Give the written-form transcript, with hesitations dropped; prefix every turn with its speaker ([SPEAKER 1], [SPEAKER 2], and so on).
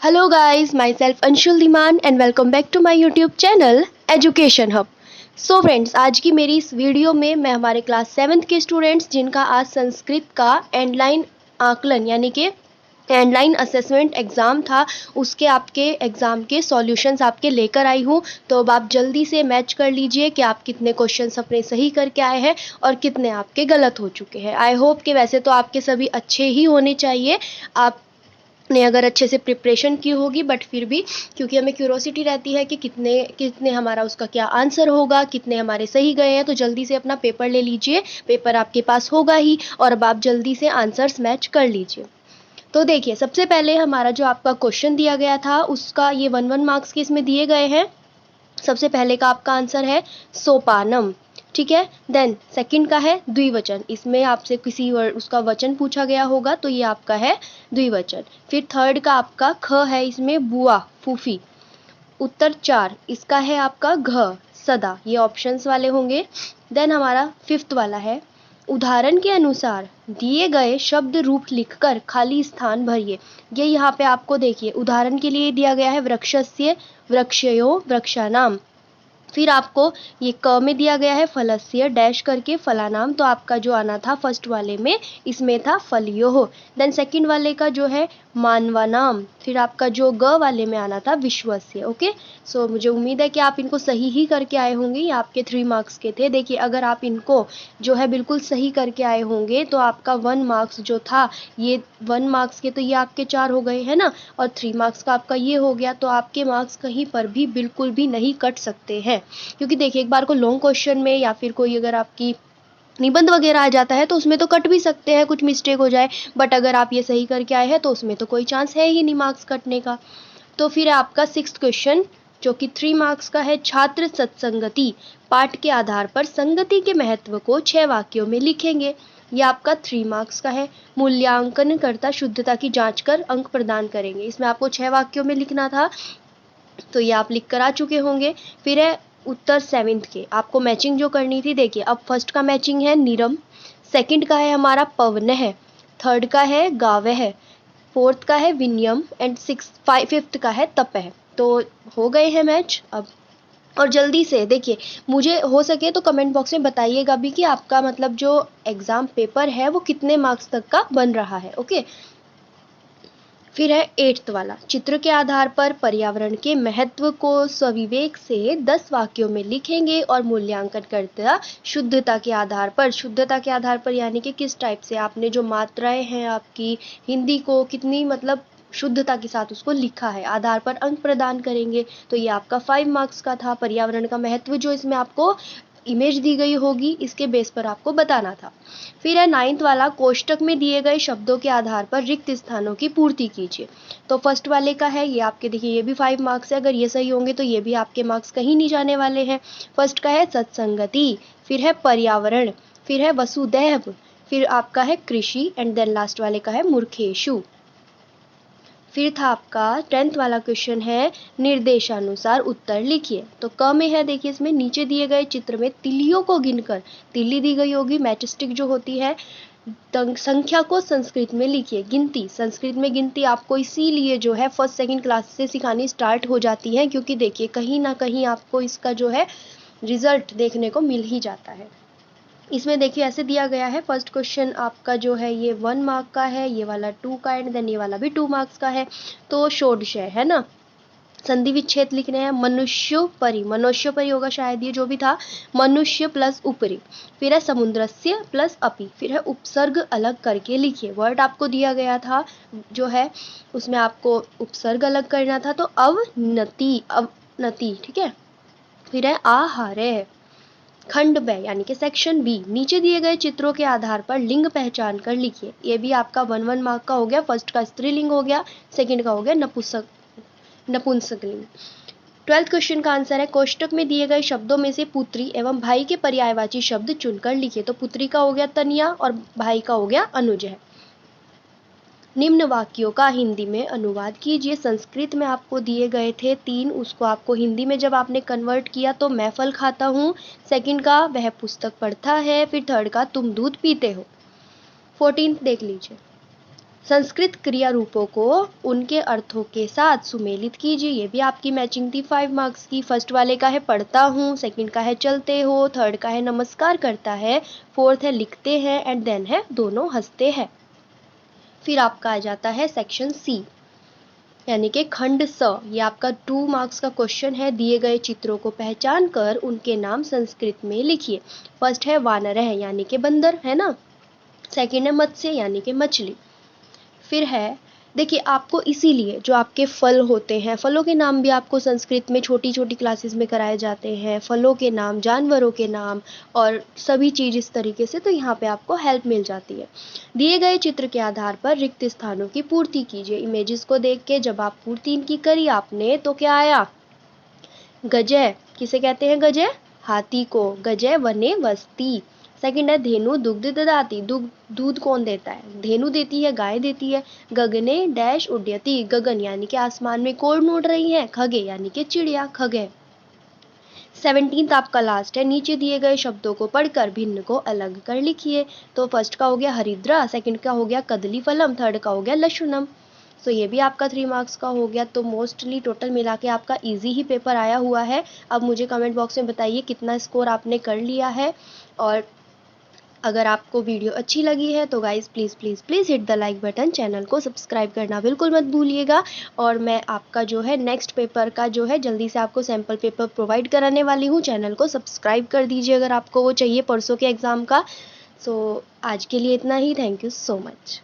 [SPEAKER 1] Hello guys, myself Anshul Dhiman and welcome back to my YouTube channel Education Hub. So friends, आज की मेरी इस video में मैं हमारे क्लास 7th के स्टूडेंट्स जिनका आज संस्कृत का एंडलाइन आकलन यानी कि एंडलाइन असेसमेंट एग्ज़ाम था, उसके आपके एग्ज़ाम के सॉल्यूशंस आपके लेकर आई हूँ। तो अब आप जल्दी से मैच कर लीजिए कि आप कितने क्वेश्चंस अपने सही करके आए हैं और कितने आपके गलत हो चुके हैं। आई होप कि वैसे तो आपके सभी अच्छे ही होने चाहिए, आप ने अगर अच्छे से प्रिपरेशन की होगी, बट फिर भी क्योंकि हमें क्यूरोसिटी रहती है कि कितने कितने हमारा उसका क्या आंसर होगा, कितने हमारे सही गए हैं, तो जल्दी से अपना पेपर ले लीजिए। पेपर आपके पास होगा ही और अब आप जल्दी से आंसर्स मैच कर लीजिए। तो देखिए, सबसे पहले हमारा जो आपका क्वेश्चन दिया गया था उसका ये 1 मार्क्स के इसमें दिए गए हैं। सबसे पहले का आपका आंसर है सोपानम, ठीक है। देन सेकंड का है द्विवचन, इसमें आपसे किसी उसका वचन पूछा गया होगा तो ये आपका है द्विवचन। फिर थर्ड का आपका ख है, इसमें बुआ फूफी। उत्तर 4 इसका है आपका घ सदा, ये ऑप्शंस वाले होंगे। देन हमारा फिफ्थ वाला है उदाहरण के अनुसार दिए गए शब्द रूप लिखकर खाली स्थान भरिए। ये यहाँ पे आपको देखिए उदाहरण के लिए दिया गया है वृक्षस्य वृक्षयो वृक्षानाम। फिर आपको ये क में दिया गया है फलस्य डैश करके फलानाम, तो आपका जो आना था फर्स्ट वाले में इसमें था फलियो। देन सेकंड वाले का जो है मानवानाम, फिर आपका जो ग वाले में आना था विश्वस्य। ओके, सो मुझे उम्मीद है कि आप इनको सही ही करके आए होंगे। ये आपके 3 मार्क्स के थे। देखिए, अगर आप इनको जो है बिल्कुल सही करके आए होंगे तो आपका 1 मार्क्स जो था, ये 1 मार्क्स के तो ये आपके 4 हो गए हैं ना, और 3 मार्क्स का आपका ये हो गया। तो आपके मार्क्स कहीं पर भी बिल्कुल भी नहीं कट सकते हैं, क्योंकि देखिए एक बार को लॉन्ग क्वेश्चन में या फिर कोई अगर आपकी निबंध वगैरह आ जाता है तो उसमें तो कट भी सकते हैं, कुछ मिस्टेक हो जाए। बट अगर आप ये सही करके आए हैं तो उसमें तो कोई चांस है ही नहीं मार्क्स कटने का। तो फिर आपका 6th क्वेश्चन जो कि 3 मार्क्स का है, छात्र सत्संगति पाठ के आधार पर संगति के महत्व को 6 वाक्यों में लिखेंगे। ये आपका 3 मार्क्स का है। मूल्यांकन करता शुद्धता की जांच कर अंक प्रदान करेंगे, इसमें आपको 6 वाक्यों में लिखना था, तो ये आप लिख कर आ चुके होंगे। फिर है उत्तर 7th के, आपको मैचिंग जो करनी थी। देखिए, अब फर्स्ट का मैचिंग है निरम, सेकंड का है हमारा पवन है, थर्ड का है गावह है, फोर्थ का है विनियम एंड फिफ्थ का है तप है। तो हो गए हैं मैच अब। और जल्दी से देखिए, मुझे हो सके तो कमेंट बॉक्स में बताइएगा भी कि आपका मतलब जो एग्ज़ाम पेपर है वो कितने मार्क्स तक का बन रहा है। ओके, फिर है 8th वाला, चित्र के आधार पर पर्यावरण के महत्व को सविवेक से 10 वाक्यों में लिखेंगे और मूल्यांकन करता शुद्धता के आधार पर। शुद्धता के आधार पर यानी कि किस टाइप से आपने जो मात्राएं हैं आपकी हिंदी को कितनी मतलब शुद्धता के साथ उसको लिखा है, आधार पर अंक प्रदान करेंगे। तो ये आपका 5 मार्क्स का था। पर्यावरण का महत्व जो इसमें आपको इमेज दी गई होगी इसके बेस पर आपको बताना था। फिर है 9th वाला, कोष्टक में दिए गए शब्दों के आधार पर रिक्त स्थानों की पूर्ति कीजिए। तो फर्स्ट वाले का है ये आपके, देखिए ये भी 5 मार्क्स है, अगर ये सही होंगे तो ये भी आपके मार्क्स कहीं नहीं जाने वाले हैं। फर्स्ट का है सत्संगति, फिर है पर्यावरण, फिर है वसुदैव, फिर आपका है कृषि एंड देन लास्ट वाले का है मूर्खेशु। फिर था आपका 10th वाला क्वेश्चन है निर्देशानुसार उत्तर लिखिए। तो क में है, देखिए इसमें नीचे दिए गए चित्र में तिलियों को गिनकर, तिल्ली दी गई होगी मैचस्टिक जो होती है, संख्या को संस्कृत में लिखिए। गिनती, संस्कृत में गिनती आपको इसीलिए जो है फर्स्ट सेकंड क्लास से सिखानी स्टार्ट हो जाती है, क्योंकि देखिए कहीं ना कहीं आपको इसका जो है रिजल्ट देखने को मिल ही जाता है। इसमें देखिए ऐसे दिया गया है, फर्स्ट क्वेश्चन आपका जो है ये 1 मार्क का है, ये वाला 2 का एंड देन ये वाला भी 2 मार्क्स का है। तो षोडशय है ना, संधि विच्छेद लिखने हैं। मनुष्योपरि, मनुष्योपरि होगा शायद, ये जो भी था, मनुष्य प्लस उपरि। फिर है समुद्रस्य प्लस अपि, फिर है उपसर्ग अलग करके लिखिए। वर्ड आपको दिया गया था जो है उसमें आपको उपसर्ग अलग करना था, तो अवनति, अवनति, ठीक है। फिर है आहार्य, खंड ब यानी कि सेक्शन बी, नीचे दिए गए चित्रों के आधार पर लिंग पहचान कर लिखिए। ये भी आपका 1 मार्क का हो गया। फर्स्ट का स्त्रीलिंग हो गया, सेकंड का हो गया नपुंसकलिंग। 12th क्वेश्चन का आंसर है कोष्टक में दिए गए शब्दों में से पुत्री एवं भाई के पर्यायवाची शब्द चुनकर लिखिए। तो पुत्री का हो गया तनिया और भाई का हो गया अनुज है। निम्न वाक्यों का हिंदी में अनुवाद कीजिए। संस्कृत में आपको दिए गए थे 3, उसको आपको हिंदी में जब आपने कन्वर्ट किया तो मैं फल खाता हूँ, सेकंड का वह पुस्तक पढ़ता है, फिर थर्ड का तुम दूध पीते हो। 14th देख लीजिए, संस्कृत क्रिया रूपों को उनके अर्थों के साथ सुमेलित कीजिए। ये भी आपकी मैचिंग थी 5 मार्क्स की। फर्स्ट वाले का है पढ़ता हूँ, सेकंड का है चलते हो, थर्ड का है नमस्कार करता है, फोर्थ है लिखते हैं एंड देन है दोनों हंसते हैं। फिर आपका आ जाता है सेक्शन सी यानी कि खंड स। ये आपका 2 मार्क्स का क्वेश्चन है। दिए गए चित्रों को पहचान कर उनके नाम संस्कृत में लिखिए। फर्स्ट है वानरः यानी कि बंदर, है ना। सेकंड है मत्स्य यानी कि मछली। फिर है, देखिए आपको इसीलिए जो आपके फल होते हैं, फलों के नाम भी आपको संस्कृत में छोटी छोटी क्लासेस में कराए जाते हैं, फलों के नाम, जानवरों के नाम और सभी चीज़ इस तरीके से, तो यहाँ पे आपको हेल्प मिल जाती है। दिए गए चित्र के आधार पर रिक्त स्थानों की पूर्ति कीजिए। इमेजेस को देख के जब आप पूर्ति इनकी करी आपने तो क्या आया, गजय। किसे कहते हैं गजय? हाथी को। गजय वने वसति। सेकंड है धेनु दुग्ध ददाति। दूध कौन देता है? धेनु देती है, गाय देती है। गगने डैश उड्यति। गगन यानी कि आसमान में कौन उड़ रही है? खगे यानी कि चिड़िया, खगे। 17th आपका लास्ट है। नीचे दिए गए शब्दों को पढ़कर भिन्न को अलग कर लिखिए। तो फर्स्ट का हो गया हरिद्रा, सेकंड का हो गया कदली फलम, थर्ड का हो गया लशुनम। सो ये भी आपका 3 मार्क्स का हो गया। तो मोस्टली टोटल मिला के आपका इजी ही पेपर आया हुआ है। अब मुझे कमेंट बॉक्स में बताइए कितना स्कोर आपने कर लिया है। और अगर आपको वीडियो अच्छी लगी है तो guys please please please hit the like button, channel को सब्सक्राइब करना बिल्कुल मत भूलिएगा। और मैं आपका जो है नेक्स्ट पेपर का जो है जल्दी से आपको सैम्पल पेपर प्रोवाइड कराने वाली हूँ। चैनल को सब्सक्राइब कर दीजिए अगर आपको वो चाहिए परसों के एग्ज़ाम का। सो आज के लिए इतना ही। Thank you so much.